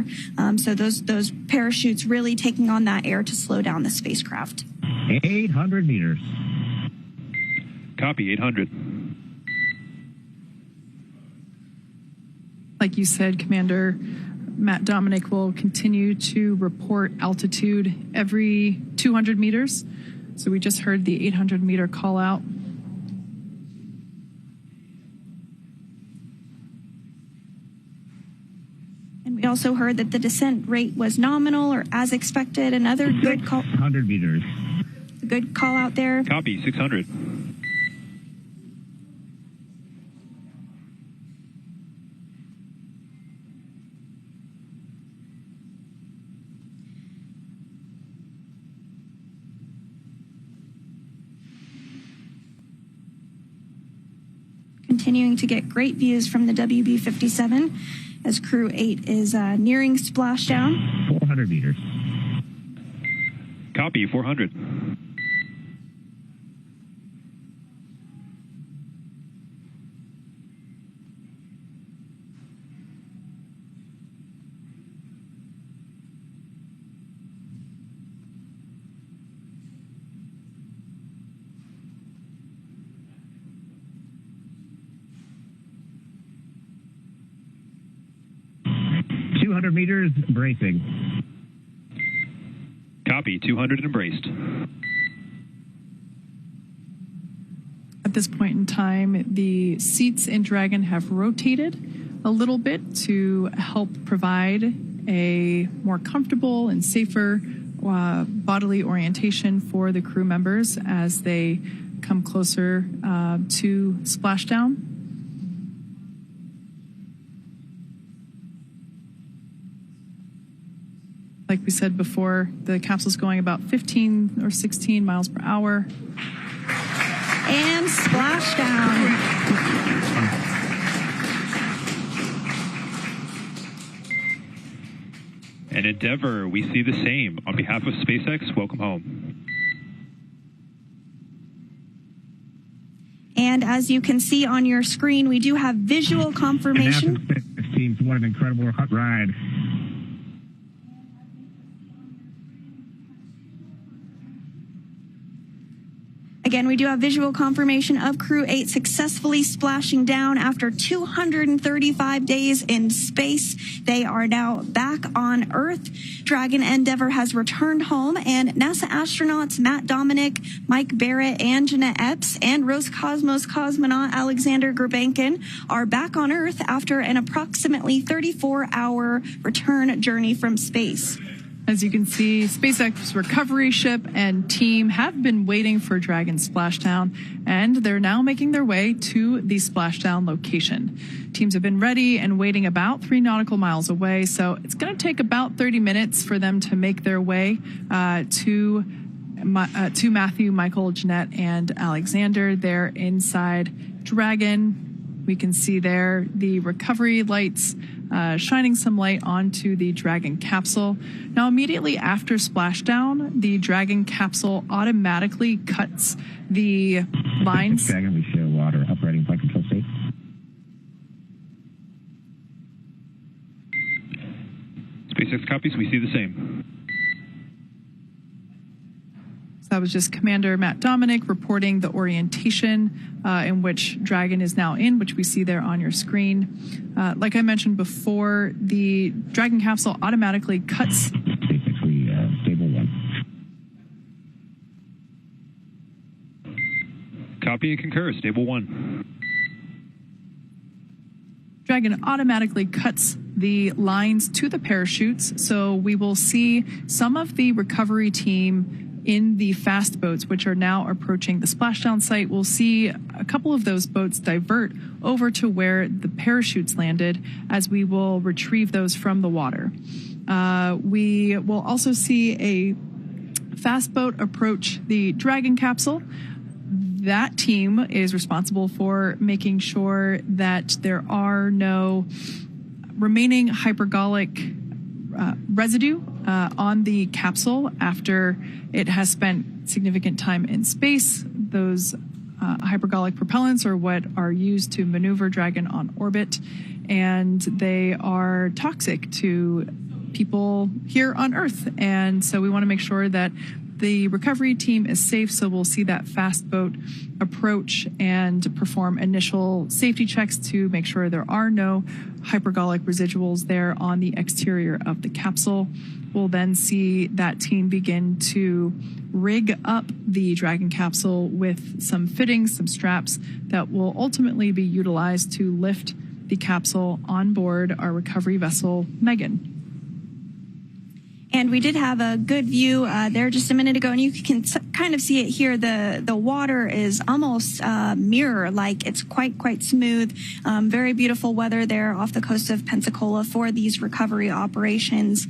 power. So those parachutes really taking on that air to slow down the spacecraft. 800 meters. Copy, 800. Like you said, Commander Matt Dominick will continue to report altitude every 200 meters. So we just heard the 800 meter call out. And we also heard that the descent rate was nominal or as expected. Another good call. 600 meters. Good call out there. Copy, 600. Continuing to get great views from the WB-57 as Crew 8 is nearing splashdown. 400 meters. Copy, 400. Meters, bracing. Copy, 200 and braced. At this point in time, the seats in Dragon have rotated a little bit to help provide a more comfortable and safer bodily orientation for the crew members as they come closer to splashdown. Like we said before, the capsule's going about 15 or 16 miles per hour. And splashdown. And Endeavour, we see the same. On behalf of SpaceX, welcome home. And as you can see on your screen, we do have visual confirmation. This team's what an incredible ride. Again, we do have visual confirmation of Crew 8 successfully splashing down after 235 days in space. They are now back on Earth. Dragon Endeavour has returned home, and NASA astronauts Matt Dominick, Mike Barratt, and Jeanette Epps, and Roscosmos cosmonaut Alexander Grebenkin are back on Earth after an approximately 34-hour return journey from space. As you can see, SpaceX recovery ship and team have been waiting for Dragon splashdown, and they're now making their way to the splashdown location. Teams have been ready and waiting about 3 nautical miles away, so it's going to take about 30 minutes for them to make their way to Matthew, Michael, Jeanette, and Alexander. They're inside Dragon. We can see there the recovery lights shining some light onto the Dragon capsule. Now, immediately after splashdown, the Dragon capsule automatically cuts the lines. Dragon, we share water, operating flight control state. SpaceX copies, we see the same. So that was just Commander Matt Dominick reporting the orientation in which Dragon is now in, which we see there on your screen. Like I mentioned before, the Dragon capsule automatically cuts. Basically, stable 1. Copy and concur, stable 1. Dragon automatically cuts the lines to the parachutes, so we will see some of the recovery team in the fast boats, which are now approaching the splashdown site. We'll see a couple of those boats divert over to where the parachutes landed as we will retrieve those from the water. We will also see a fast boat approach the Dragon capsule. That team is responsible for making sure that there are no remaining hypergolic residue on the capsule after it has spent significant time in space. Those hypergolic propellants are what are used to maneuver Dragon on orbit, and they are toxic to people here on Earth. And so we want to make sure that the recovery team is safe, so we'll see that fast boat approach and perform initial safety checks to make sure there are no hypergolic residuals there on the exterior of the capsule. We'll then see that team begin to rig up the Dragon capsule with some fittings, some straps that will ultimately be utilized to lift the capsule on board our recovery vessel, Megan. And we did have a good view there just a minute ago, and you can kind of see it here. The water is almost mirror-like. It's quite smooth. Very beautiful weather there off the coast of Pensacola for these recovery operations.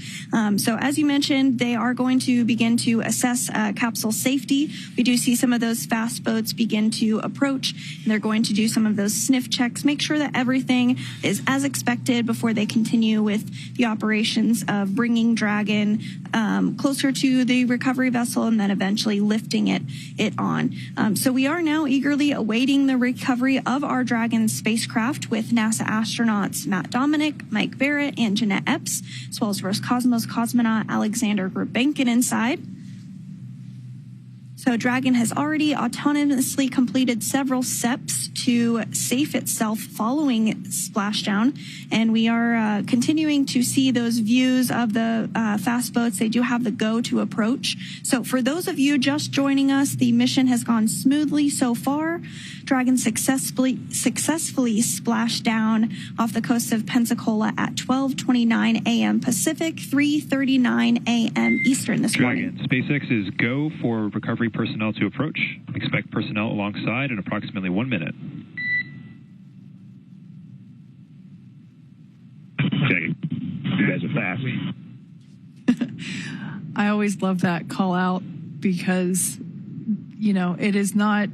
So as you mentioned, they are going to begin to assess capsule safety. We do see some of those fast boats begin to approach, and they're going to do some of those sniff checks, make sure that everything is as expected before they continue with the operations of bringing Dragon closer to the recovery vessel and then eventually lifting it on. So we are now eagerly awaiting the recovery of our Dragon spacecraft with NASA astronauts Matthew Dominick, Mike Barratt, and Jeanette Epps, as well as Roscosmos cosmonaut Alexander Grebenkin inside. So Dragon has already autonomously completed several steps to safe itself following splashdown, and we are continuing to see those views of the fast boats. They do have the go to approach. So for those of you just joining us, the mission has gone smoothly so far. Dragon successfully splashed down off the coast of Pensacola at 12:29 a.m. Pacific, 3:39 a.m. Eastern this morning. SpaceX is go for recovery personnel to approach. Expect personnel alongside in approximately 1 minute. Okay. You guys are fast. I always love that call out because, you know, it is not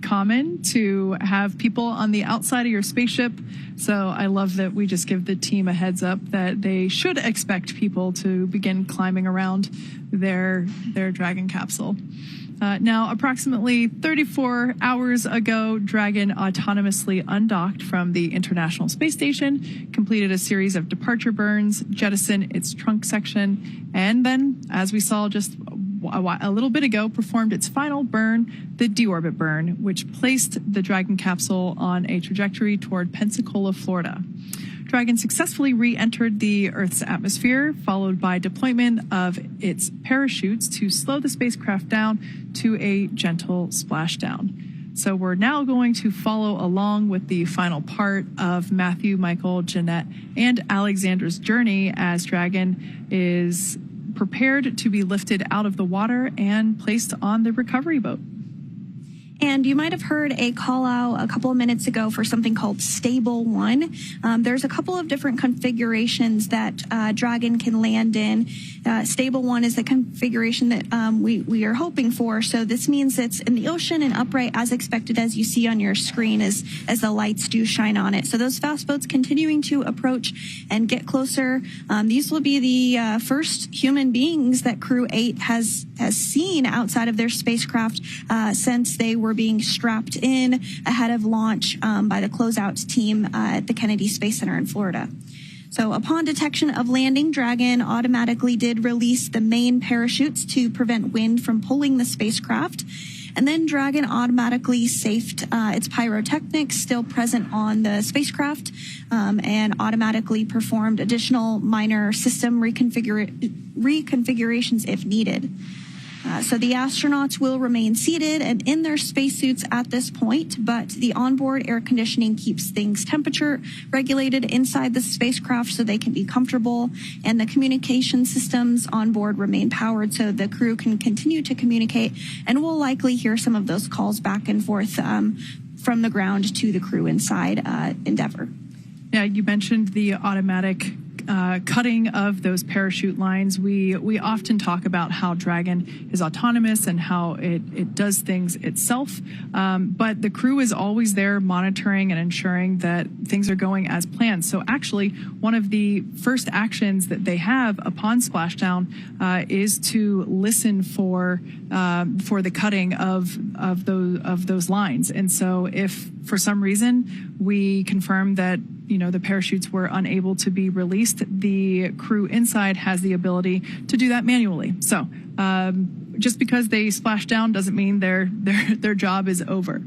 common to have people on the outside of your spaceship. So I love that we just give the team a heads up that they should expect people to begin climbing around their Dragon capsule. Now, approximately 34 hours ago, Dragon autonomously undocked from the International Space Station, completed a series of departure burns, jettisoned its trunk section, and then, as we saw just a little bit ago, performed its final burn, the deorbit burn, which placed the Dragon capsule on a trajectory toward Pensacola, Florida. Dragon successfully re-entered the Earth's atmosphere, followed by deployment of its parachutes to slow the spacecraft down to a gentle splashdown. So we're now going to follow along with the final part of Matthew, Michael, Jeanette, and Alexander's journey as Dragon is prepared to be lifted out of the water and placed on the recovery boat. And you might have heard a call out a couple of minutes ago for something called Stable 1. There's a couple of different configurations that Dragon can land in. Stable 1 is the configuration that we are hoping for. So this means it's in the ocean and upright as expected, as you see on your screen as the lights do shine on it. So those fast boats continuing to approach and get closer. These will be the first human beings that Crew 8 has seen outside of their spacecraft since they were being strapped in ahead of launch by the closeout team at the Kennedy Space Center in Florida. So upon detection of landing, Dragon automatically did release the main parachutes to prevent wind from pulling the spacecraft. And then Dragon automatically safed its pyrotechnics still present on the spacecraft and automatically performed additional minor system reconfigurations if needed. So the astronauts will remain seated and in their spacesuits at this point, but the onboard air conditioning keeps things temperature regulated inside the spacecraft so they can be comfortable, and the communication systems on board remain powered so the crew can continue to communicate, and we'll likely hear some of those calls back and forth from the ground to the crew inside Endeavour. Yeah, you mentioned the automatic cutting of those parachute lines. We often talk about how Dragon is autonomous and how it does things itself, but the crew is always there monitoring and ensuring that things are going as planned. So actually, one of the first actions that they have upon splashdown is to listen for the cutting of those lines. And so if for some reason we confirm that the parachutes were unable to be released, the crew inside has the ability to do that manually. So just because they splash down doesn't mean their job is over.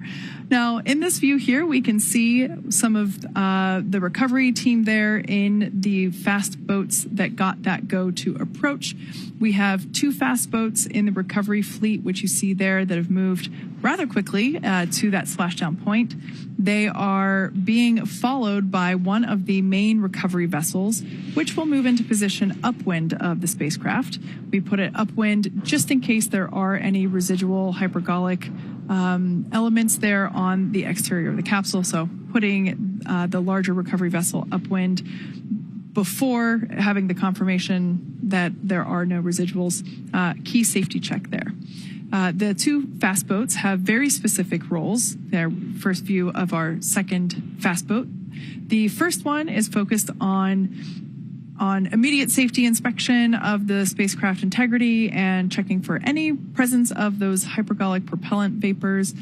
Now, in this view here, we can see some of the recovery team there in the fast boats that got that go to approach. We have 2 fast boats in the recovery fleet, which you see there, that have moved rather quickly to that splashdown point. They are being followed by one of the main recovery vessels, which will move into position upwind of the spacecraft. We put it upwind just in case there are any residual hypergolic elements there on the exterior of the capsule. So putting the larger recovery vessel upwind before having the confirmation that there are no residuals, key safety check there. The 2 fast boats have very specific roles. Their first view of our second fast boat. The first one is focused on immediate safety inspection of the spacecraft integrity and checking for any presence of those hypergolic propellant vapors.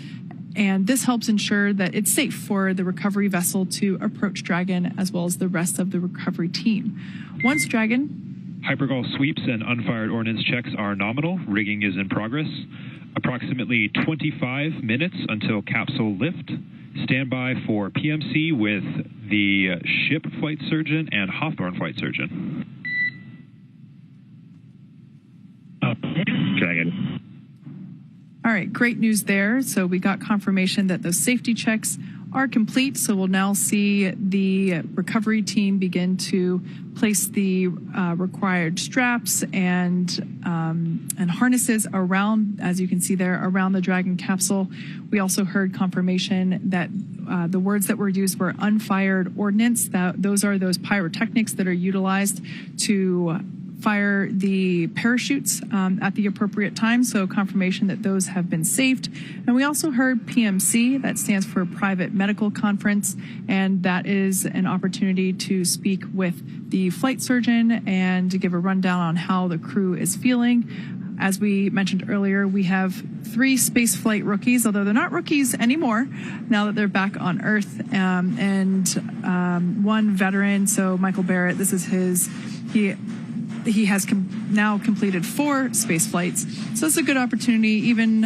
And this helps ensure that it's safe for the recovery vessel to approach Dragon as well as the rest of the recovery team. Once Dragon... Hypergol sweeps and unfired ordnance checks are nominal. Rigging is in progress. Approximately 25 minutes until capsule lift. Standby for PMC with the ship flight surgeon and Hawthorne flight surgeon. Dragon. All right, great news there. So we got confirmation that those safety checks are complete. So we'll now see the recovery team begin to place the required straps and harnesses around, as you can see there, around the Dragon capsule. We also heard confirmation that the words that were used were unfired ordnance. Those are those pyrotechnics that are utilized to fire the parachutes at the appropriate time, so confirmation that those have been saved. And we also heard PMC, that stands for Private Medical Conference, and that is an opportunity to speak with the flight surgeon and to give a rundown on how the crew is feeling. As we mentioned earlier, we have 3 spaceflight rookies, although they're not rookies anymore now that they're back on Earth, and 1 veteran, so Michael Barratt, this is he has now completed 4 space flights. So it's a good opportunity even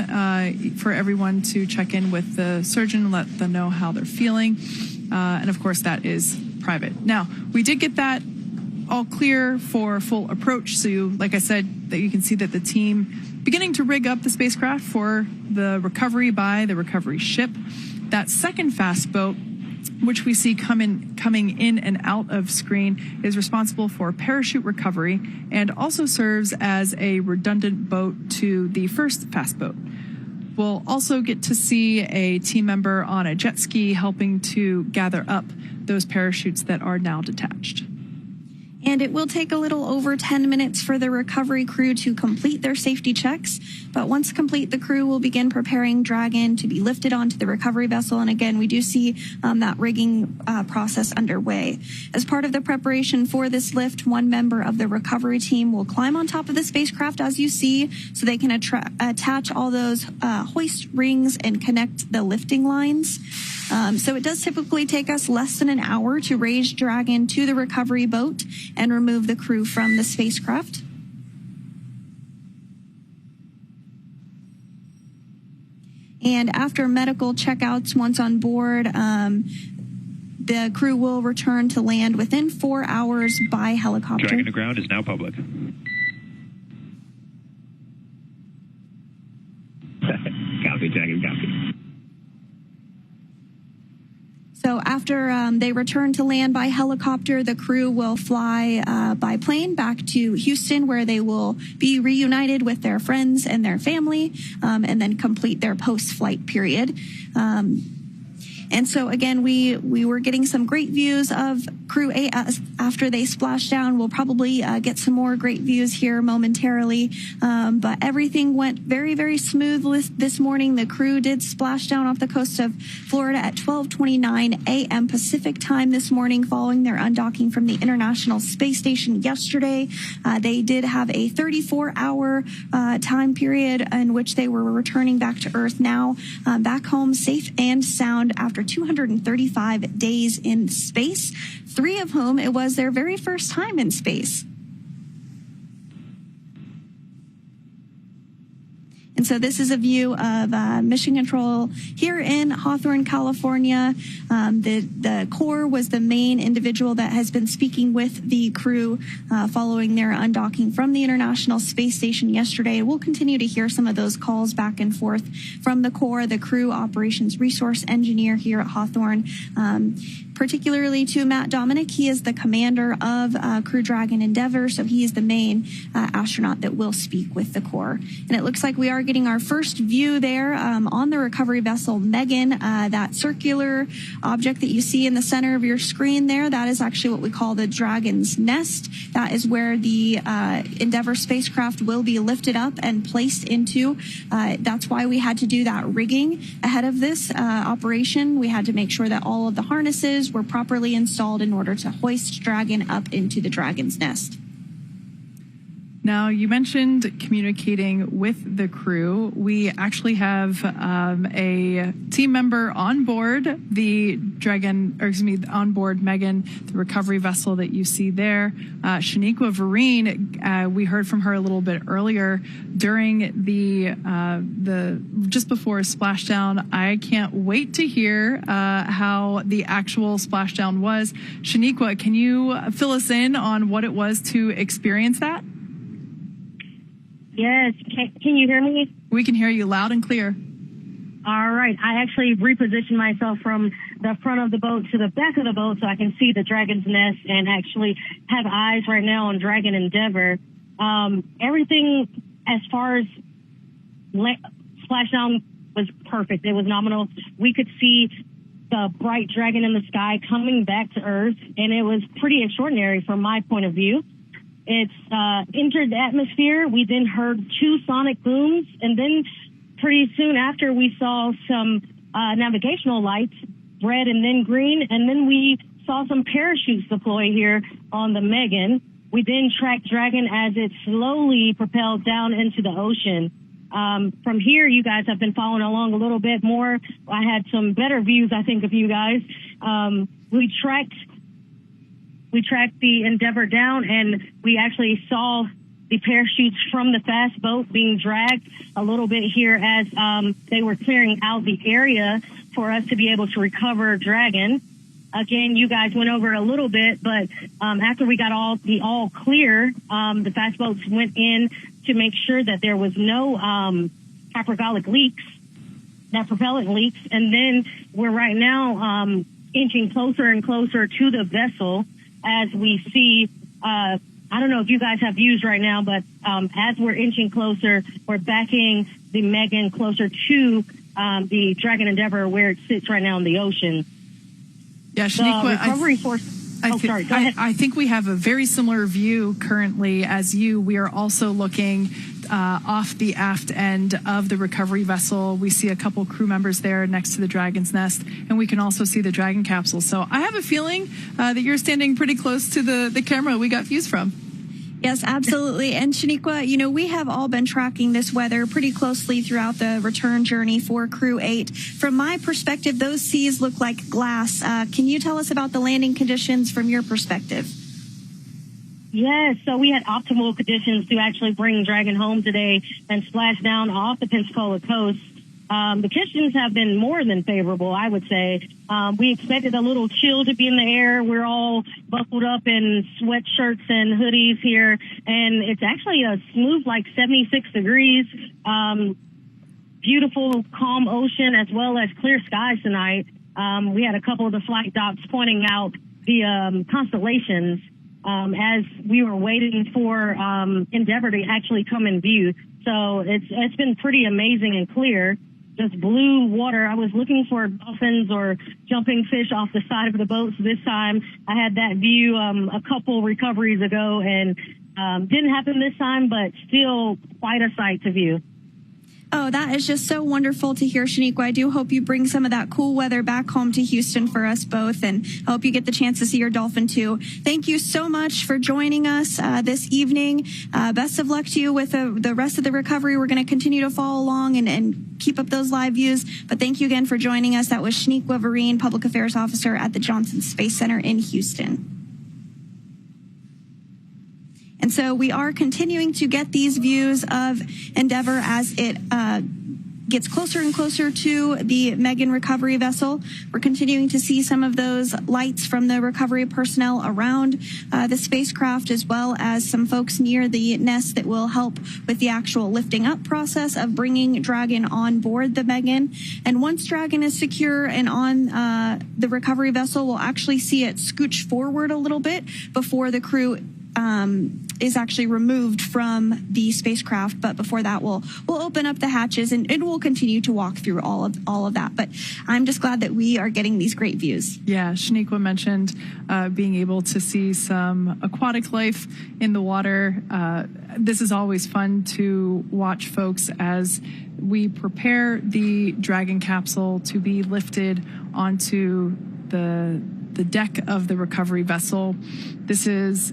for everyone to check in with the surgeon and let them know how they're feeling. And of course, that is private. Now, we did get that all clear for full approach. So like I said, that you can see that the team beginning to rig up the spacecraft for the recovery by the recovery ship. That second fast boat, which we see coming in and out of screen, is responsible for parachute recovery and also serves as a redundant boat to the first fast boat. We'll also get to see a team member on a jet ski helping to gather up those parachutes that are now detached. And it will take a little over 10 minutes for the recovery crew to complete their safety checks. But once complete, the crew will begin preparing Dragon to be lifted onto the recovery vessel. And again, we do see that rigging process underway. As part of the preparation for this lift, 1 member of the recovery team will climb on top of the spacecraft, as you see, so they can attach all those hoist rings and connect the lifting lines. So it does typically take us less than an hour to raise Dragon to the recovery boat and remove the crew from the spacecraft. And after medical checkouts, once on board, the crew will return to land within 4 hours by helicopter. Dragon to ground is now public. Copy, Dragon, copy. So after they return to land by helicopter, the crew will fly by plane back to Houston, where they will be reunited with their friends and their family, and then complete their post-flight period. And so, again, we were getting some great views of Crew 8 after they splashed down. We'll probably get some more great views here momentarily. But everything went very, very smooth this morning. The crew did splash down off the coast of Florida at 12:29 a.m. Pacific time this morning, following their undocking from the International Space Station yesterday. They did have a 34-hour time period in which they were returning back to Earth, now back home safe and sound after after 235 days in space, 3 of whom it was their very first time in space. And so this is a view of Mission Control here in Hawthorne, California. The core was the main individual that has been speaking with the crew following their undocking from the International Space Station yesterday. We'll continue to hear some of those calls back and forth from the core, the crew operations resource engineer here at Hawthorne, particularly to Matt Dominick. He is the commander of Crew Dragon Endeavour, so he is the main astronaut that will speak with the core. And it looks like we are getting our first view there on the recovery vessel Megan. That circular object that you see in the center of your screen there, that is actually what we call the Dragon's Nest. That is where the Endeavour spacecraft will be lifted up and placed into. That's why we had to do that rigging ahead of this operation. We had to make sure that all of the harnesses were properly installed in order to hoist Dragon up into the Dragon's Nest. Now, you mentioned communicating with the crew. We actually have a team member on board the Dragon, or excuse me, on board Megan, the recovery vessel that you see there. Shaniqua Vereen, we heard from her a little bit earlier during the just before splashdown. I can't wait to hear how the actual splashdown was. Shaniqua, can you fill us in on what it was to experience that? Yes. Can you hear me? We can hear you loud and clear. All right. I actually repositioned myself from the front of the boat to the back of the boat so I can see the Dragon's Nest and actually have eyes right now on Dragon Endeavour. Everything as far as splashdown was perfect. It was nominal. We could see the bright dragon in the sky coming back to Earth, and it was pretty extraordinary from my point of view. It's entered the atmosphere. We then heard 2 sonic booms, and then pretty soon after we saw some navigational lights, red and then green, and then we saw some parachutes deploy here on the Megan. We then tracked Dragon as it slowly propelled down into the ocean. From here, you guys have been following along a little bit more. I had some better views, I think, of you guys. We tracked the Endeavour down, and we actually saw the parachutes from the fast boat being dragged a little bit here as they were clearing out the area for us to be able to recover Dragon. Again, you guys went over a little bit, but after we got all clear, the fast boats went in to make sure that there was no hypergolic leaks, that propellant leaks, and then we're right now inching closer and closer to the vessel as we see, I don't know if you guys have views right now, but as we're inching closer, we're backing the Megan closer to the Dragon Endeavour where it sits right now in the ocean. Yeah, Shaniqua, I think we have a very similar view currently as you. We are also looking off the aft end of the recovery vessel. We see a couple crew members there next to the Dragon's Nest, and we can also see the Dragon capsule. So I have a feeling that you're standing pretty close to the camera we got views from. Yes, absolutely. And Shaniqua, we have all been tracking this weather pretty closely throughout the return journey for Crew 8. From my perspective, those seas look like glass. Can you tell us about the landing conditions from your perspective? Yes, so we had optimal conditions to actually bring Dragon home today and splash down off the Pensacola coast. The conditions have been more than favorable, I would say. We expected a little chill to be in the air. We're all buckled up in sweatshirts and hoodies here, and it's actually a smooth, like 76 degrees. Beautiful, calm ocean as well as clear skies tonight. We had a couple of the flight docs pointing out the constellations as we were waiting for Endeavour to actually come in view. So it's been pretty amazing and clear. Just blue water. I was looking for dolphins or jumping fish off the side of the boats. This time I had that view a couple recoveries ago, and didn't happen this time, but still quite a sight to view. Oh, that is just so wonderful to hear, Shaniqua. I do hope you bring some of that cool weather back home to Houston for us both, and I hope you get the chance to see your dolphin too. Thank you so much for joining us this evening. Best of luck to you with the rest of the recovery. We're going to continue to follow along and keep up those live views. But thank you again for joining us. That was Shaniqua Vereen, Public Affairs Officer at the Johnson Space Center in Houston. And so we are continuing to get these views of Endeavour as it gets closer and closer to the Megan recovery vessel. We're continuing to see some of those lights from the recovery personnel around the spacecraft, as well as some folks near the nest that will help with the actual lifting up process of bringing Dragon on board the Megan. And once Dragon is secure and on the recovery vessel, we'll actually see it scooch forward a little bit before the crew is actually removed from the spacecraft. But before that, we'll open up the hatches and we'll continue to walk through all of that. But I'm just glad that we are getting these great views. Yeah, Shaniqua mentioned being able to see some aquatic life in the water. This is always fun to watch folks as we prepare the Dragon capsule to be lifted onto the deck of the recovery vessel. This is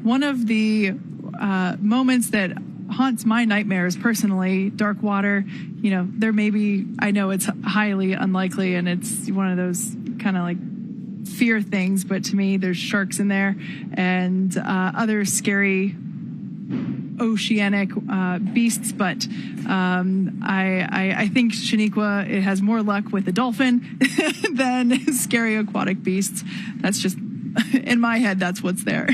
one of the moments that haunts my nightmares personally. Dark water, there may be, I know it's highly unlikely and it's one of those kind of like fear things, but to me there's sharks in there and other scary oceanic beasts, but I think Shaniqua, it has more luck with a dolphin than scary aquatic beasts. That's just, in my head, that's what's there.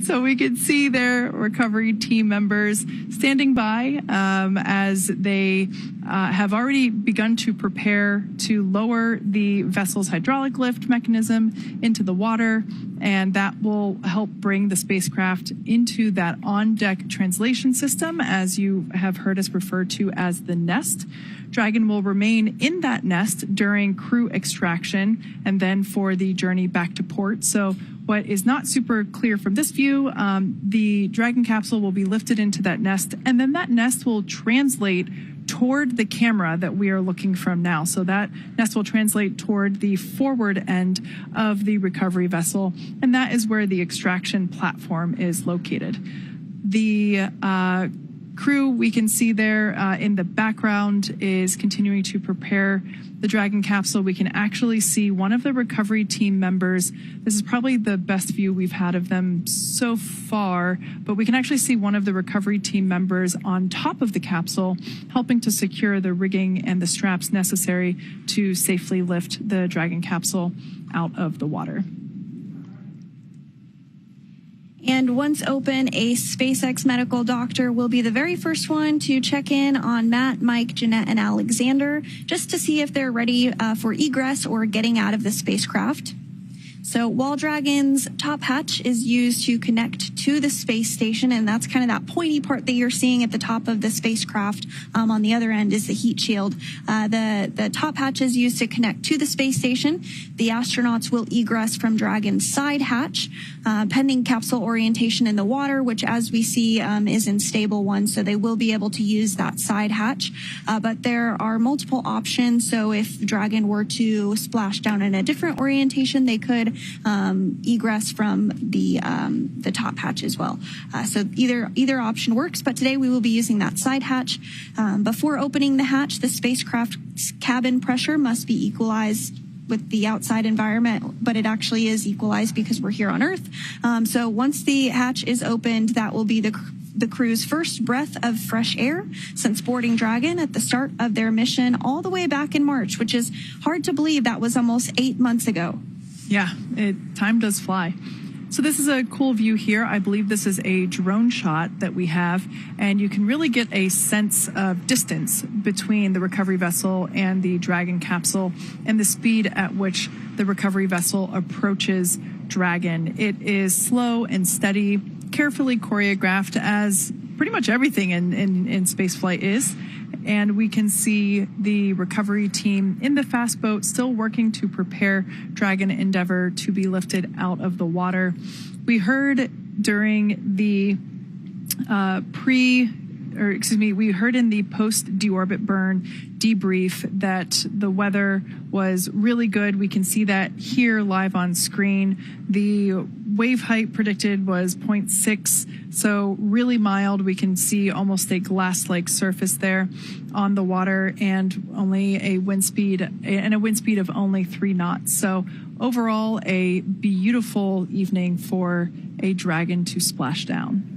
So we can see their recovery team members standing by as they have already begun to prepare to lower the vessel's hydraulic lift mechanism into the water, and that will help bring the spacecraft into that on-deck translation system, as you have heard us refer to as the nest. Dragon will remain in that nest during crew extraction and then for the journey back to port. So what is not super clear from this view, the Dragon capsule will be lifted into that nest, and then that nest will translate toward the camera that we are looking from now. So that nest will translate toward the forward end of the recovery vessel, and that is where the extraction platform is located. The crew we can see there in the background is continuing to prepare the Dragon capsule. We can actually see one of the recovery team members. This is probably the best view we've had of them so far, but we can actually see one of the recovery team members on top of the capsule, helping to secure the rigging and the straps necessary to safely lift the Dragon capsule out of the water. And once open, a SpaceX medical doctor will be the very first one to check in on Matt, Mike, Jeanette, and Alexander, just to see if they're ready for egress or getting out of the spacecraft. So while Dragon's top hatch is used to connect to the space station, and that's kind of that pointy part that you're seeing at the top of the spacecraft. On the other end is the heat shield. The top hatch is used to connect to the space station. The astronauts will egress from Dragon's side hatch, pending capsule orientation in the water, which, as we see, is in stable one, so they will be able to use that side hatch. But there are multiple options. So if Dragon were to splash down in a different orientation, they could egress from the top hatch as well. So either option works, but today we will be using that side hatch. Before opening the hatch, the spacecraft's cabin pressure must be equalized with the outside environment, but it actually is equalized because we're here on Earth. So once the hatch is opened, that will be the crew's first breath of fresh air since boarding Dragon at the start of their mission all the way back in March, which is hard to believe. That was almost 8 months ago. Yeah, time does fly. So this is a cool view here. I believe this is a drone shot that we have, and you can really get a sense of distance between the recovery vessel and the Dragon capsule and the speed at which the recovery vessel approaches Dragon. It is slow and steady, carefully choreographed, as pretty much everything in spaceflight is. And we can see the recovery team in the fast boat still working to prepare Dragon Endeavour to be lifted out of the water. We heard during the we heard in the post-deorbit burn debrief that the weather was really good. We can see that here live on screen. The wave height predicted was 0.6, so really mild. We can see almost a glass-like surface there on the water, and only a wind speed of only 3 knots. So overall, a beautiful evening for a Dragon to splash down.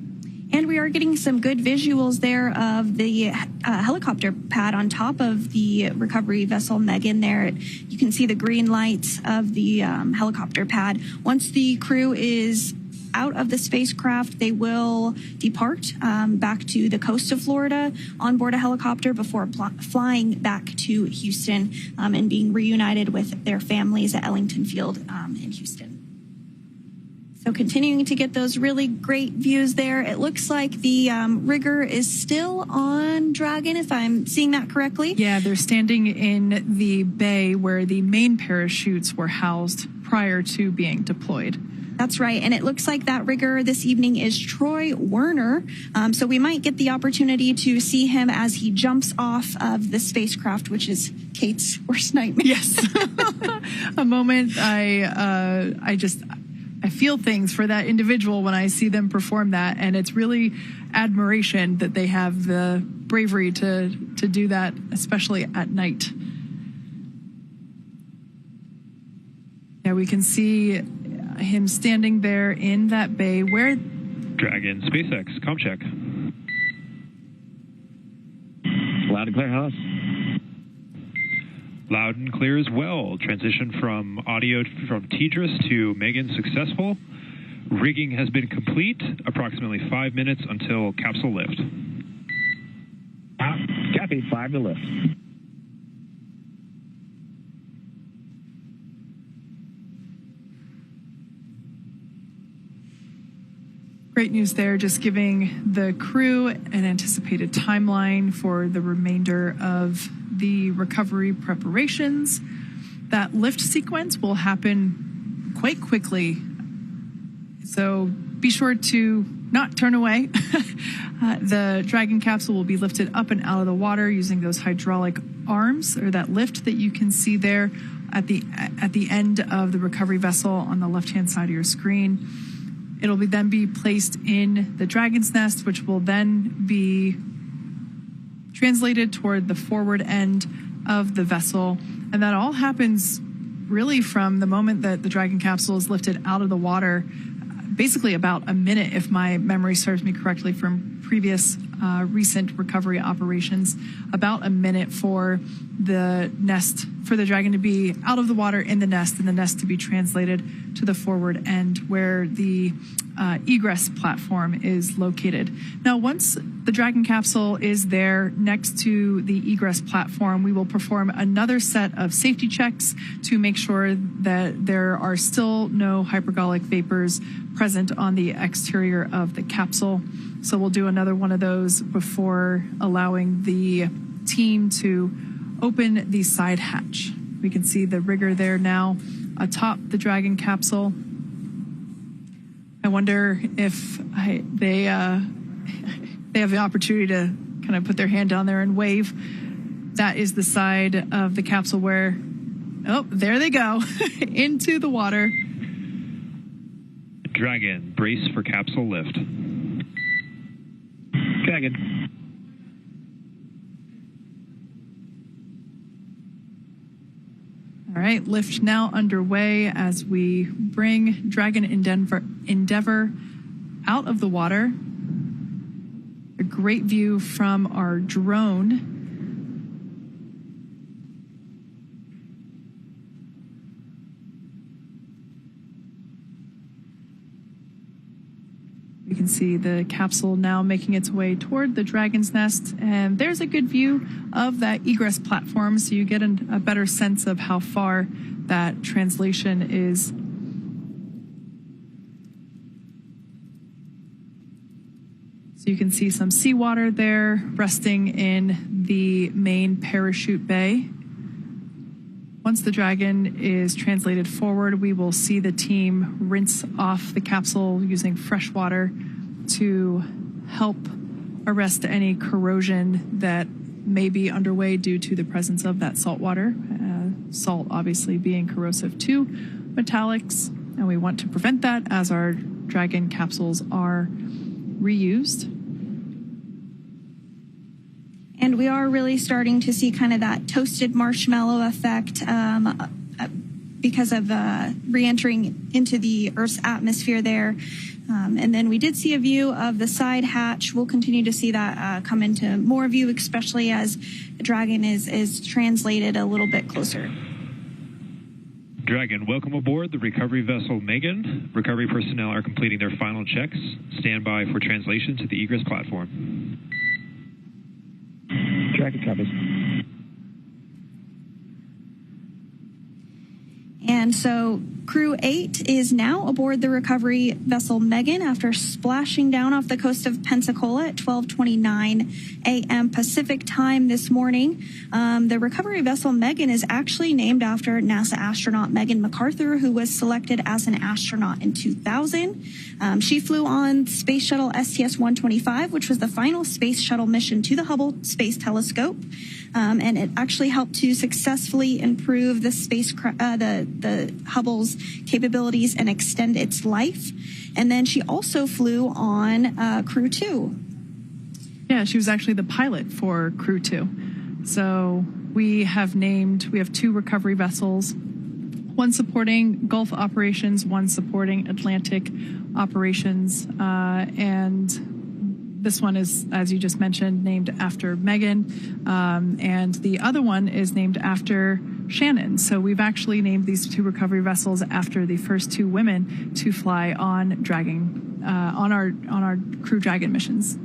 And we are getting some good visuals there of the helicopter pad on top of the recovery vessel Megan there. You can see the green lights of the helicopter pad. Once the crew is out of the spacecraft, they will depart back to the coast of Florida on board a helicopter before flying back to Houston and being reunited with their families at Ellington Field in Houston. So continuing to get those really great views there. It looks like the rigger is still on Dragon, if I'm seeing that correctly. Yeah, they're standing in the bay where the main parachutes were housed prior to being deployed. That's right. And it looks like that rigger this evening is Troy Werner. So we might get the opportunity to see him as he jumps off of the spacecraft, which is Kate's worst nightmare. Yes. A moment I feel things for that individual when I see them perform that, and it's really admiration that they have the bravery to do that, especially at night. Yeah, we can see him standing there in that bay where... Dragon, SpaceX, comm check. Loud and clear, House. Loud and clear as well. Transition from audio from Tidris to Megan successful. Rigging has been complete. Approximately 5 minutes until capsule lift. Copy, 5 to lift. Great news there, just giving the crew an anticipated timeline for the remainder of the recovery preparations. That lift sequence will happen quite quickly, so be sure to not turn away. The Dragon capsule will be lifted up and out of the water using those hydraulic arms, or that lift that you can see there at the end of the recovery vessel on the left-hand side of your screen. It'll then be placed in the Dragon's nest, which will then be translated toward the forward end of the vessel. And that all happens really from the moment that the Dragon capsule is lifted out of the water, basically about a minute, if my memory serves me correctly from previous recent recovery operations, about a minute for the nest, for the Dragon to be out of the water in the nest, and the nest to be translated to the forward end where the egress platform is located. Now, once the Dragon capsule is there next to the egress platform, we will perform another set of safety checks to make sure that there are still no hypergolic vapors present on the exterior of the capsule. So we'll do another one of those before allowing the team to open the side hatch. We can see the rigger there now atop the Dragon capsule. I wonder if they have the opportunity to kind of put their hand down there and wave. That is the side of the capsule where, oh, there they go, into the water. Dragon, brace for capsule lift. Dragon. All right, lift now underway as we bring Dragon Endeavour out of the water. A great view from our drone. You can see the capsule now making its way toward the Dragon's nest, and there's a good view of that egress platform, so you get a better sense of how far that translation is. So you can see some seawater there resting in the main parachute bay. Once the Dragon is translated forward, we will see the team rinse off the capsule using fresh water to help arrest any corrosion that may be underway due to the presence of that salt water. Salt obviously being corrosive to metallics, and we want to prevent that as our Dragon capsules are reused. And we are really starting to see kind of that toasted marshmallow effect because of re-entering into the Earth's atmosphere there. And then we did see a view of the side hatch. We'll continue to see that come into more view, especially as Dragon is translated a little bit closer. Dragon, welcome aboard the recovery vessel Megan. Recovery personnel are completing their final checks. Stand by for translation to the egress platform. Dragon copies. And so Crew 8 is now aboard the recovery vessel Megan after splashing down off the coast of Pensacola at 12:29 a.m. Pacific time this morning. The recovery vessel Megan is actually named after NASA astronaut Megan McArthur, who was selected as an astronaut in 2000. She flew on Space Shuttle STS-125, which was the final space shuttle mission to the Hubble Space Telescope. And it actually helped to successfully improve the the Hubble's capabilities and extend its life. And then she also flew on Crew 2. Yeah, she was actually the pilot for Crew 2. So we have two recovery vessels, one supporting Gulf operations, one supporting Atlantic operations, and this one is, as you just mentioned, named after Megan, and the other one is named after Shannon. So we've actually named these two recovery vessels after the first two women to fly on Dragon, on our Crew Dragon missions.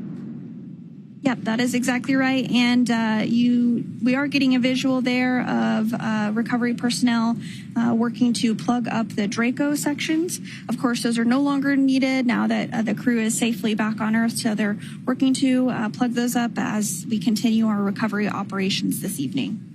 Yep, that is exactly right. And we are getting a visual there of recovery personnel working to plug up the Draco sections. Of course, those are no longer needed now that the crew is safely back on Earth. So they're working to plug those up as we continue our recovery operations this evening.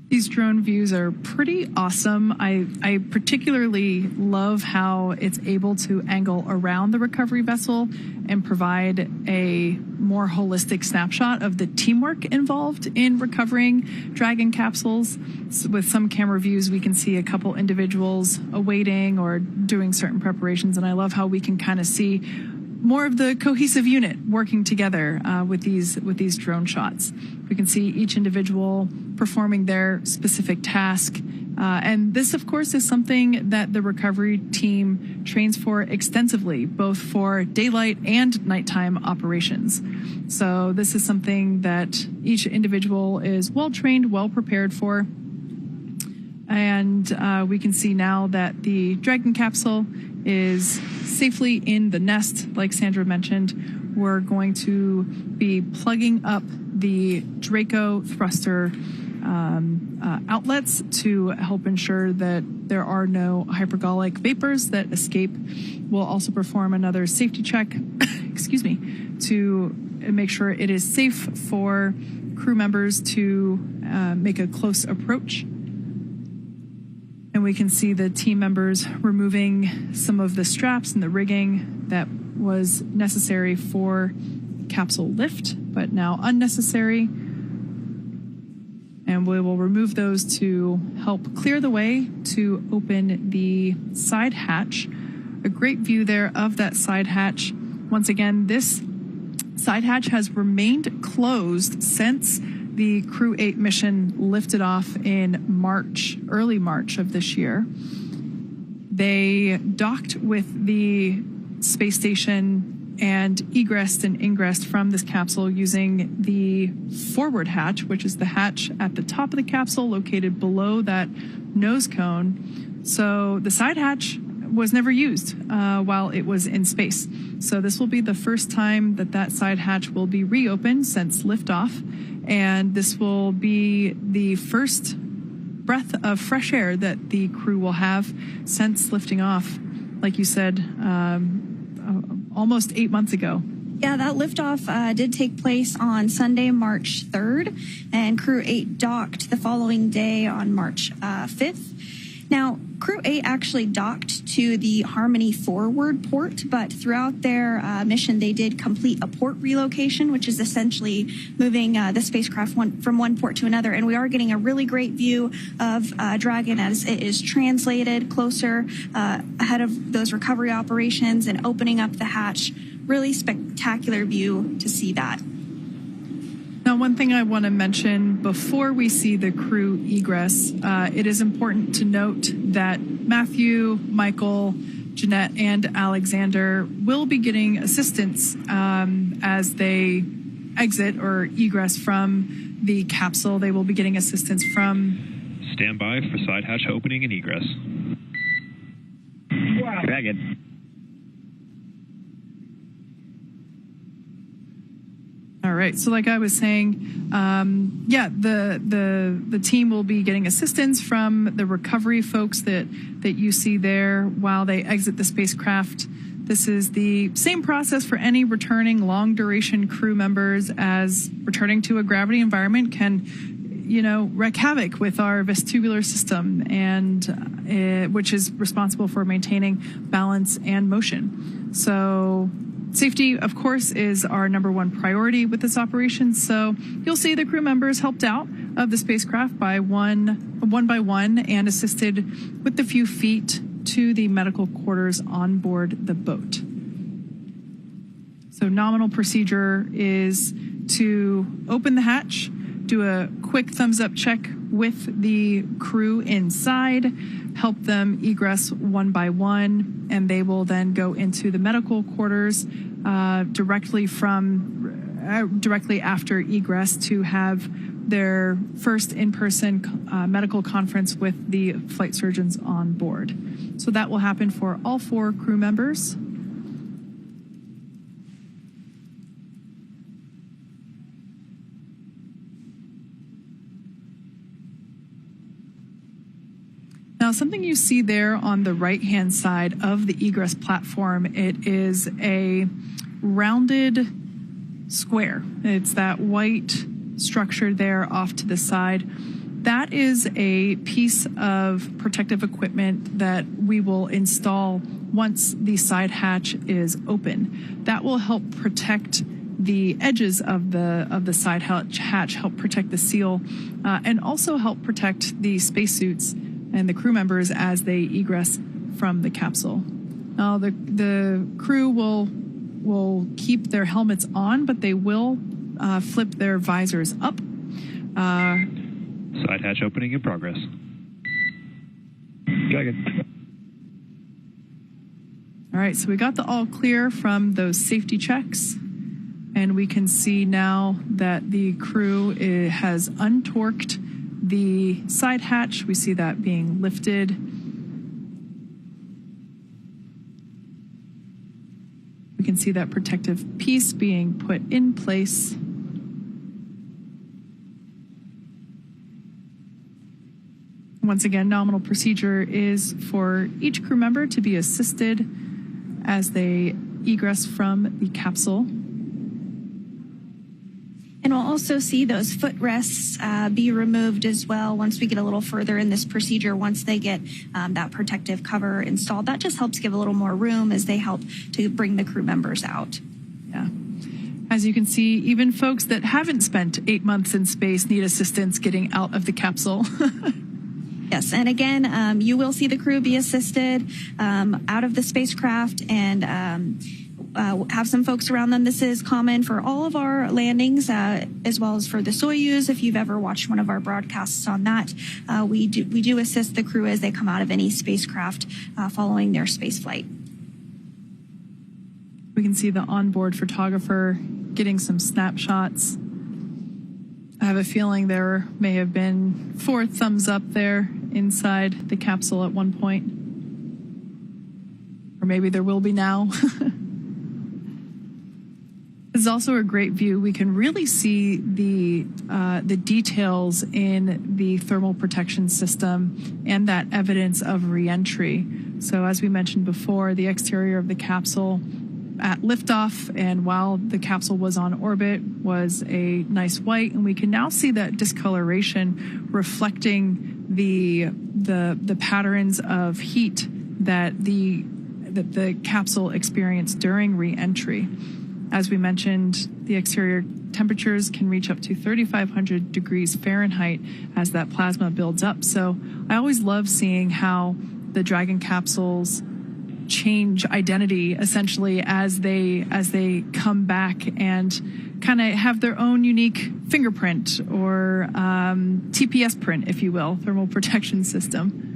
These drone views are pretty awesome. I particularly love how it's able to angle around the recovery vessel and provide a more holistic snapshot of the teamwork involved in recovering Dragon capsules. So with some camera views, we can see a couple individuals awaiting or doing certain preparations, and I love how we can kind of see more of the cohesive unit working together with these drone shots. We can see each individual performing their specific task. And this, of course, is something that the recovery team trains for extensively, both for daylight and nighttime operations. So this is something that each individual is well trained, well prepared for. And we can see now that the Dragon capsule is safely in the nest. Like Sandra mentioned, we're going to be plugging up the Draco thruster outlets to help ensure that there are no hypergolic vapors that escape. We'll also perform another safety check, to make sure it is safe for crew members to make a close approach. And we can see the team members removing some of the straps and the rigging that was necessary for capsule lift, but now unnecessary. And we will remove those to help clear the way to open the side hatch. A great view there of that side hatch. Once again, this side hatch has remained closed since the Crew 8 mission lifted off in early March of this year. They docked with the space station and egressed and ingressed from this capsule using the forward hatch, which is the hatch at the top of the capsule located below that nose cone. So the side hatch was never used while it was in space. So this will be the first time that side hatch will be reopened since liftoff. And this will be the first breath of fresh air that the crew will have since lifting off, like you said, almost 8 months ago. Yeah, that liftoff did take place on Sunday, March 3rd, and Crew 8 docked the following day on March 5th. Now, Crew 8 actually docked to the Harmony forward port, but throughout their mission, they did complete a port relocation, which is essentially moving the spacecraft from one port to another. And we are getting a really great view of Dragon as it is translated closer ahead of those recovery operations and opening up the hatch. Really spectacular view to see that. Now, one thing I want to mention before we see the crew egress, it is important to note that Matthew, Michael, Jeanette, and Alexander will be getting assistance as they exit or egress from the capsule. They will be getting assistance from... Stand by for side hatch opening and egress. Dragon. All right. So like I was saying, the team will be getting assistance from the recovery folks that you see there while they exit the spacecraft. This is the same process for any returning long duration crew members, as returning to a gravity environment can, wreak havoc with our vestibular system, and which is responsible for maintaining balance and motion. So safety, of course, is our number one priority with this operation. So you'll see the crew members helped out of the spacecraft by one by one and assisted with the few feet to the medical quarters on board the boat. So nominal procedure is to open the hatch, do a quick thumbs up check with the crew inside, help them egress one by one, and they will then go into the medical quarters directly after egress to have their first in-person medical conference with the flight surgeons on board. So that will happen for all 4 crew members. Now, something you see there on the right-hand side of the egress platform, it is a rounded square. It's that white structure there off to the side. That is a piece of protective equipment that we will install once the side hatch is open. That will help protect the edges of the side hatch, help protect the seal, and also help protect the spacesuits and the crew members as they egress from the capsule. Now, the crew will keep their helmets on, but they will flip their visors up. Side hatch opening in progress. Dragon. All right, so we got the all clear from those safety checks, and we can see now that the crew has untorqued the side hatch. We see that being lifted. We can see that protective piece being put in place. Once again, nominal procedure is for each crew member to be assisted as they egress from the capsule. And we'll also see those footrests be removed as well once we get a little further in this procedure. Once they get that protective cover installed, that just helps give a little more room as they help to bring the crew members out. Yeah. As you can see, even folks that haven't spent 8 months in space need assistance getting out of the capsule. Yes, and again, you will see the crew be assisted out of the spacecraft and have some folks around them. This is common for all of our landings, as well as for the Soyuz. If you've ever watched one of our broadcasts on that, we do assist the crew as they come out of any spacecraft following their space flight. We can see the onboard photographer getting some snapshots. I have a feeling there may have been 4 thumbs up there inside the capsule at one point. Or maybe there will be now. This is also a great view. We can really see the details in the thermal protection system and that evidence of reentry. So as we mentioned before, the exterior of the capsule at liftoff and while the capsule was on orbit was a nice white, and we can now see that discoloration reflecting the the patterns of heat that the capsule experienced during re-entry. As we mentioned, the exterior temperatures can reach up to 3,500 degrees Fahrenheit as that plasma builds up. So I always love seeing how the Dragon capsules change identity essentially as they come back and kind of have their own unique fingerprint or TPS print, if you will, thermal protection system.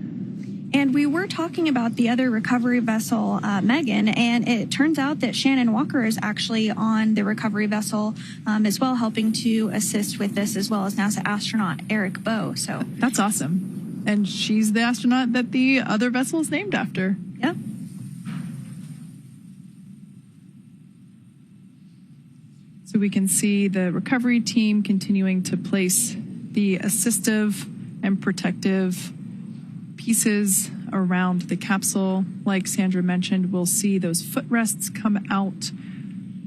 And we were talking about the other recovery vessel, Megan, and it turns out that Shannon Walker is actually on the recovery vessel as well, helping to assist with this, as well as NASA astronaut Eric Bowe. So that's awesome. And she's the astronaut that the other vessel is named after. Yeah. So we can see the recovery team continuing to place the assistive and protective pieces around the capsule. Like Sandra mentioned, we'll see those footrests come out.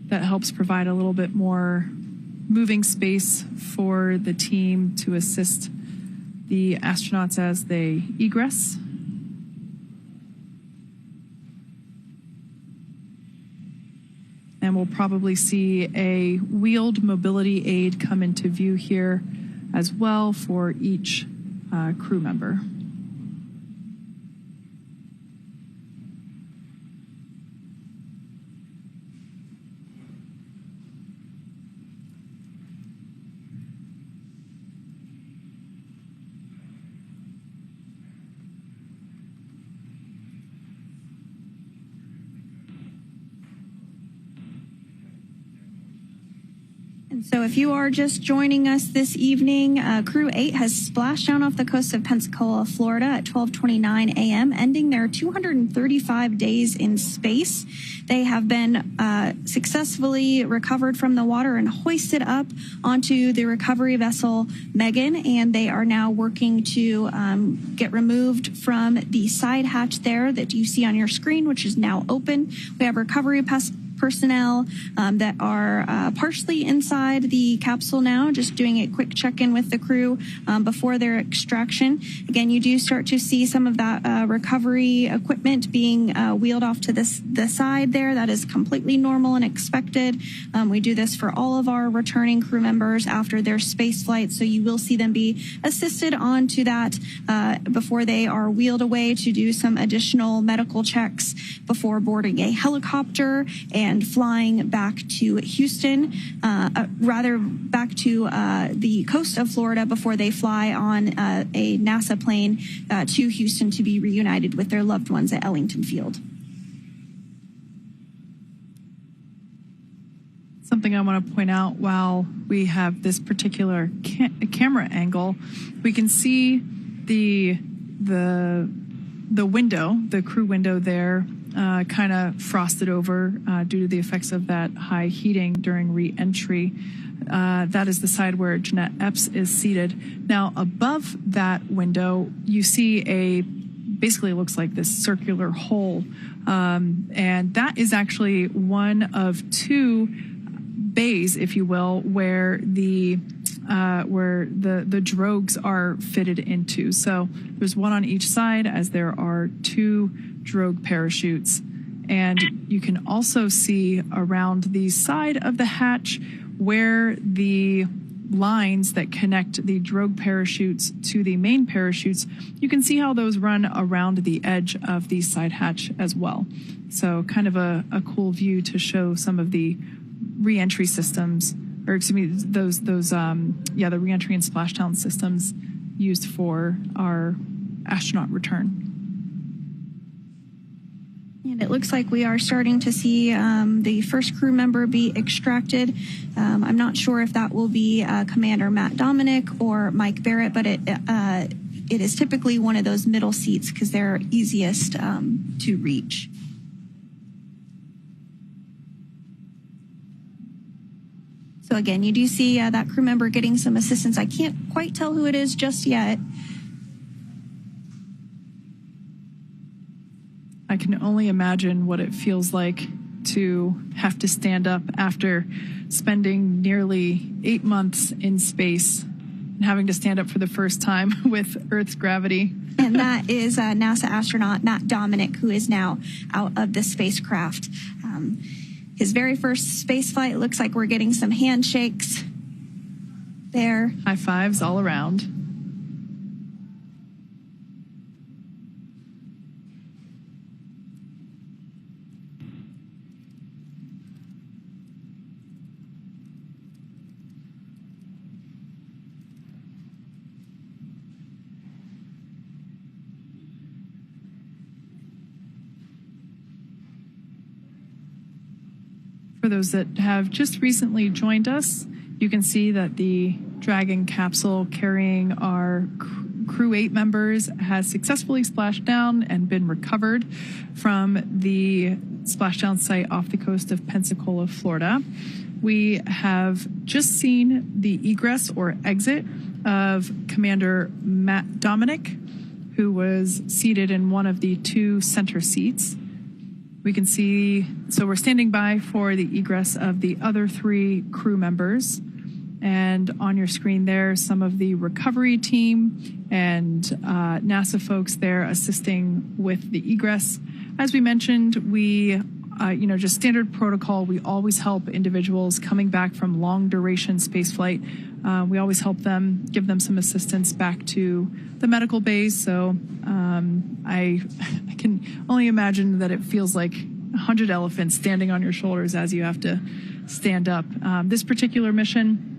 That helps provide a little bit more moving space for the team to assist the astronauts as they egress. And we'll probably see a wheeled mobility aid come into view here as well for each crew member. So if you are just joining us this evening, Crew 8 has splashed down off the coast of Pensacola, Florida at 12:29 a.m., ending their 235 days in space. They have been successfully recovered from the water and hoisted up onto the recovery vessel Megan, and they are now working to get removed from the side hatch there that you see on your screen, which is now open. We have recovery personnel that are partially inside the capsule now, just doing a quick check-in with the crew before their extraction. Again, you do start to see some of that recovery equipment being wheeled off to the side there. That is completely normal and expected. We do this for all of our returning crew members after their space flight, so you will see them be assisted onto that before they are wheeled away to do some additional medical checks before boarding a helicopter and flying back to Houston, back to the coast of Florida before they fly on a NASA plane to Houston to be reunited with their loved ones at Ellington Field. Something I want to point out while we have this particular camera angle, we can see the window, the crew window there, kind of frosted over due to the effects of that high heating during re-entry. That is the side where Jeanette Epps is seated. Now, above that window, you see basically looks like this circular hole. And that is actually one of two bays, if you will, where the drogues are fitted into. So there's one on each side, as there are two drogue parachutes. And you can also see around the side of the hatch where the lines that connect the drogue parachutes to the main parachutes, you can see how those run around the edge of the side hatch as well. So kind of a cool view to show some of the re-entry systems, or excuse me, the re-entry and splashdown systems used for our astronaut return. And it looks like we are starting to see the first crew member be extracted. I'm not sure if that will be Commander Matt Dominick or Mike Barratt, but it is typically one of those middle seats because they're easiest to reach. So again, you do see that crew member getting some assistance. I can't quite tell who it is just yet. I can only imagine what it feels like to have to stand up after spending nearly 8 months in space and having to stand up for the first time with Earth's gravity. And that is NASA astronaut Matthew Dominick, who is now out of the spacecraft. His very first space flight. Looks like we're getting some handshakes there. High fives all around. For those that have just recently joined us, you can see that the Dragon capsule carrying our Crew 8 members has successfully splashed down and been recovered from the splashdown site off the coast of Pensacola, Florida. We have just seen the egress or exit of Commander Matthew Dominick, who was seated in one of the two center seats. We can see, so we're standing by for the egress of the other three crew members. And on your screen there, some of the recovery team and NASA folks there assisting with the egress. As we mentioned, we, just standard protocol, we always help individuals coming back from long duration spaceflight. We always help them, give them some assistance back to the medical bays. So I can only imagine that it feels like 100 elephants standing on your shoulders as you have to stand up. This particular mission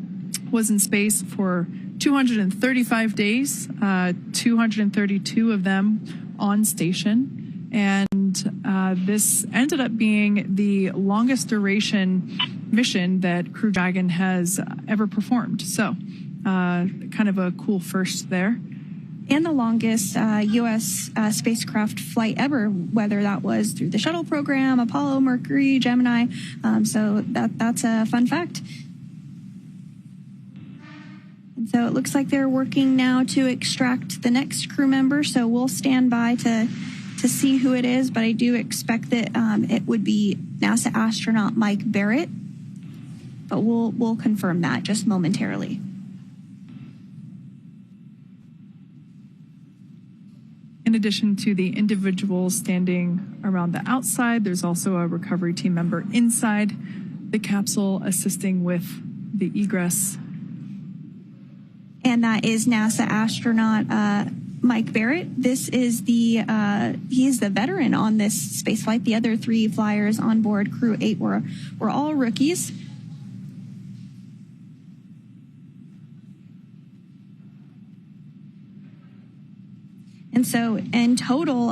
was in space for 235 days, 232 of them on station. And this ended up being the longest duration mission that Crew Dragon has ever performed. So kind of a cool first there. And the longest U.S. Spacecraft flight ever, whether that was through the shuttle program, Apollo, Mercury, Gemini. So that's a fun fact. And so it looks like they're working now to extract the next crew member. So we'll stand by to see who it is, but I do expect that it would be NASA astronaut Mike Barratt. But we'll confirm that just momentarily. In addition to the individuals standing around the outside, there's also a recovery team member inside the capsule assisting with the egress. And that is NASA astronaut Mike Barratt. This is he is the veteran on this spaceflight. The other three flyers on board Crew 8 were all rookies. And so in total,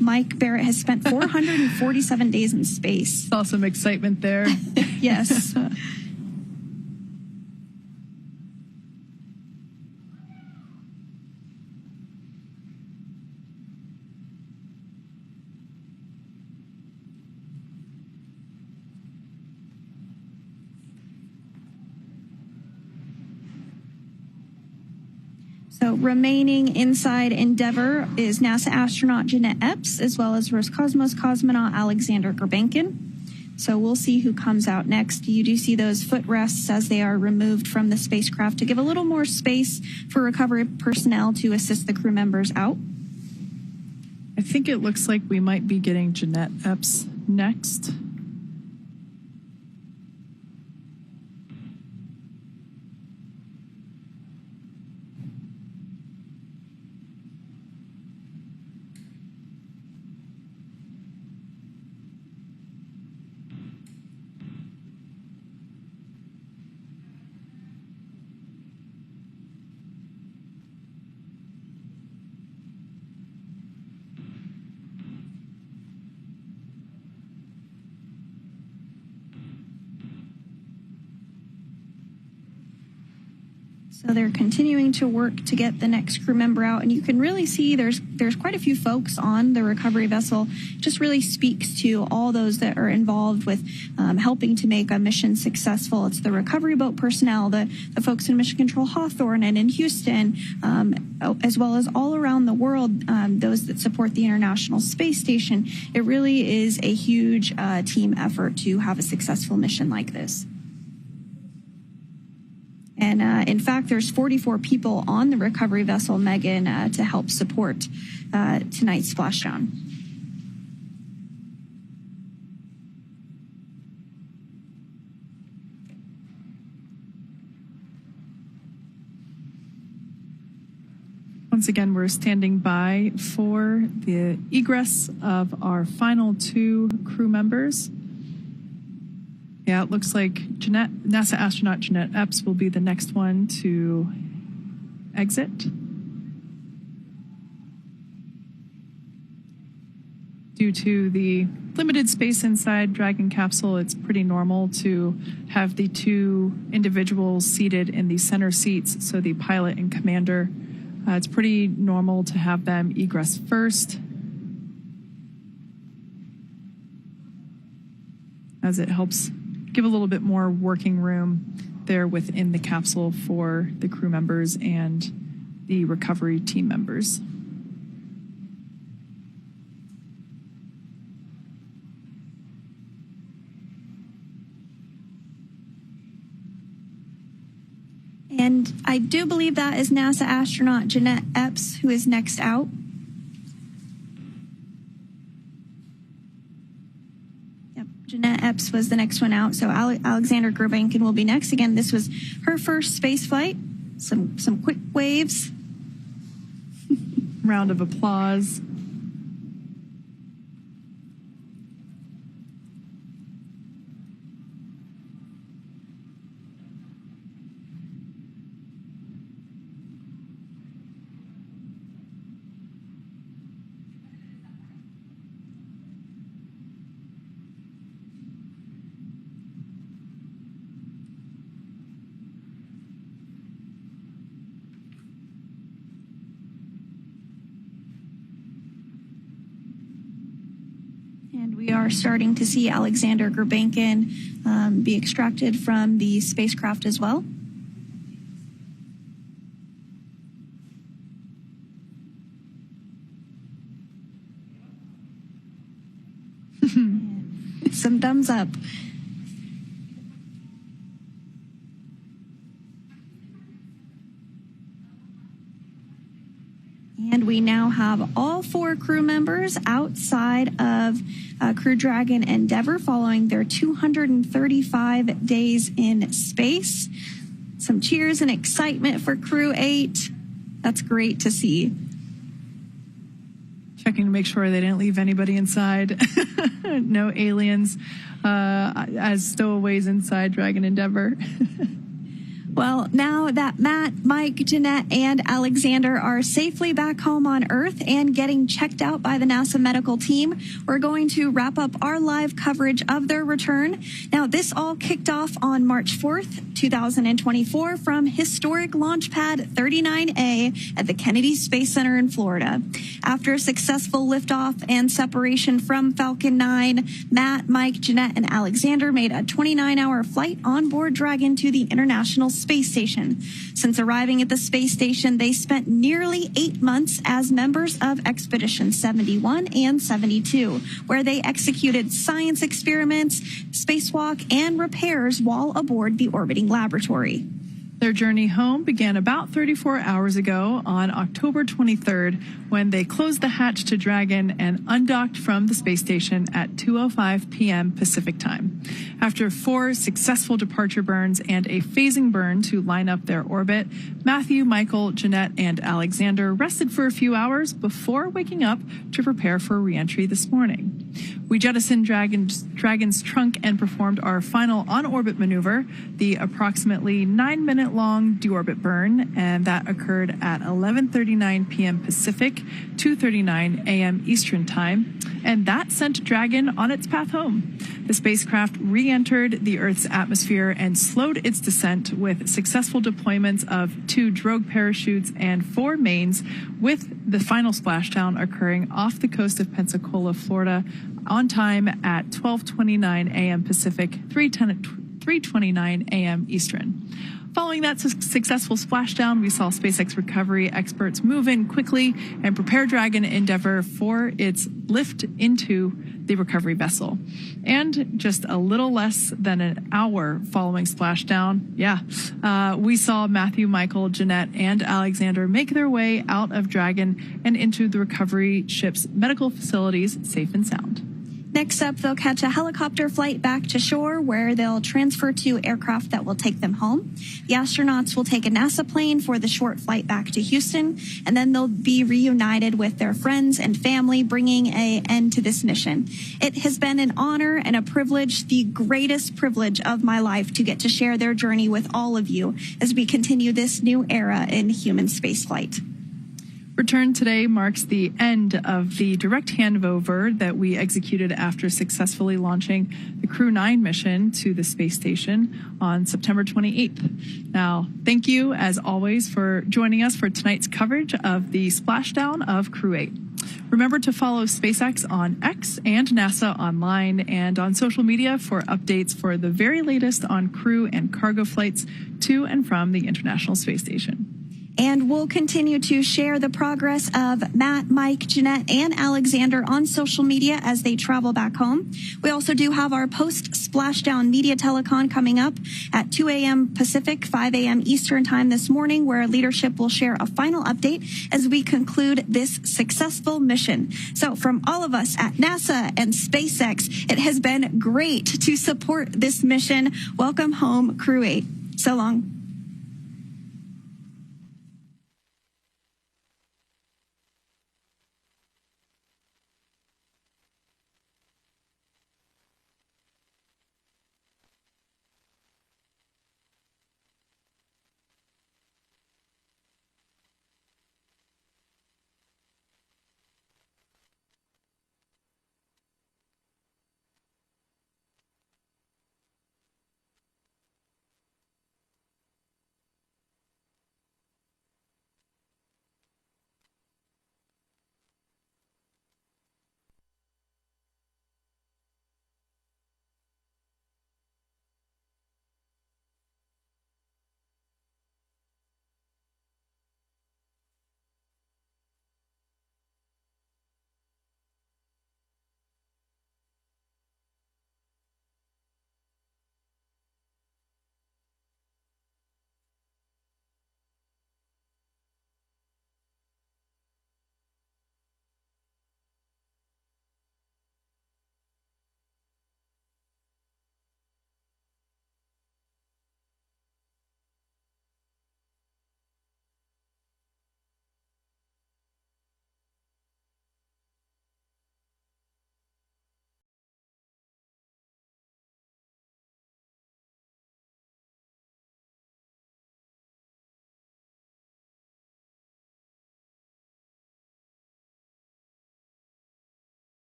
Mike Barratt has spent 447 days in space. Saw some excitement there. Yes. So remaining inside Endeavour is NASA astronaut Jeanette Epps, as well as Roscosmos cosmonaut Alexander Grebenkin. So we'll see who comes out next. You do see those footrests as they are removed from the spacecraft to give a little more space for recovery personnel to assist the crew members out. I think it looks like we might be getting Jeanette Epps next. So they're continuing to work to get the next crew member out. And you can really see there's quite a few folks on the recovery vessel. It just really speaks to all those that are involved with helping to make a mission successful. It's the recovery boat personnel, the folks in Mission Control Hawthorne and in Houston, as well as all around the world, those that support the International Space Station. It really is a huge team effort to have a successful mission like this. And in fact, there's 44 people on the recovery vessel, Megan, to help support tonight's splashdown. Once again, we're standing by for the egress of our final 2 crew members. Yeah, it looks like NASA astronaut Jeanette Epps will be the next one to exit. Due to the limited space inside Dragon capsule, it's pretty normal to have the 2 individuals seated in the center seats, so the pilot and commander. It's pretty normal to have them egress first, as it helps give a little bit more working room there within the capsule for the crew members and the recovery team members. And I do believe that is NASA astronaut Jeanette Epps who is next out. Yep, Jeanette Epps was the next one out. So Aleksandr Grebenkin will be next. Again, this was her first space flight. Some quick waves. Round of applause. And we are starting to see Aleksandr Grebenkin be extracted from the spacecraft as well. Some thumbs up. And we now have all 4 crew members outside of Crew Dragon Endeavour following their 235 days in space. Some cheers and excitement for Crew 8. That's great to see. Checking to make sure they didn't leave anybody inside. No aliens as stowaways inside Dragon Endeavour. Well, now that Matt, Mike, Jeanette, and Alexander are safely back home on Earth and getting checked out by the NASA medical team, we're going to wrap up our live coverage of their return. Now, this all kicked off on March 4th, 2024 from historic Launch Pad 39A at the Kennedy Space Center in Florida. After a successful liftoff and separation from Falcon 9, Matt, Mike, Jeanette, and Alexander made a 29-hour flight on board Dragon to the International Space Station. Since arriving at the space station, they spent nearly 8 months as members of Expedition 71 and 72, where they executed science experiments, spacewalk, and repairs while aboard the orbiting laboratory. Their journey home began about 34 hours ago on October 23rd when they closed the hatch to Dragon and undocked from the space station at 2:05 p.m. Pacific time. After 4 successful departure burns and a phasing burn to line up their orbit, Matthew, Michael, Jeanette, and Alexander rested for a few hours before waking up to prepare for re-entry this morning. We jettisoned Dragon's trunk and performed our final on-orbit maneuver, the approximately 9-minute-long deorbit burn, and that occurred at 11:39 p.m. Pacific, 2:39 a.m. Eastern Time, and that sent Dragon on its path home. The spacecraft re-entered the Earth's atmosphere and slowed its descent with successful deployments of 2 drogue parachutes and 4 mains, with the final splashdown occurring off the coast of Pensacola, Florida, on time at 12:29 a.m. Pacific, 3:29 a.m. Eastern. Following that successful splashdown, we saw SpaceX recovery experts move in quickly and prepare Dragon Endeavour for its lift into the recovery vessel. And just a little less than an hour following splashdown, we saw Matthew, Michael, Jeanette, and Alexander make their way out of Dragon and into the recovery ship's medical facilities safe and sound. Next up, they'll catch a helicopter flight back to shore where they'll transfer to aircraft that will take them home. The astronauts will take a NASA plane for the short flight back to Houston, and then they'll be reunited with their friends and family, bringing an end to this mission. It has been an honor and a privilege, the greatest privilege of my life, to get to share their journey with all of you as we continue this new era in human spaceflight. Return today marks the end of the direct handover that we executed after successfully launching the Crew 9 mission to the space station on September 28th. Now, thank you, as always, for joining us for tonight's coverage of the splashdown of Crew 8. Remember to follow SpaceX on X and NASA online and on social media for updates for the very latest on crew and cargo flights to and from the International Space Station. And we'll continue to share the progress of Matt, Mike, Jeanette, and Alexander on social media as they travel back home. We also do have our post-splashdown media telecon coming up at 2 a.m. Pacific, 5 a.m. Eastern time this morning, where leadership will share a final update as we conclude this successful mission. So from all of us at NASA and SpaceX, it has been great to support this mission. Welcome home, Crew 8. So long.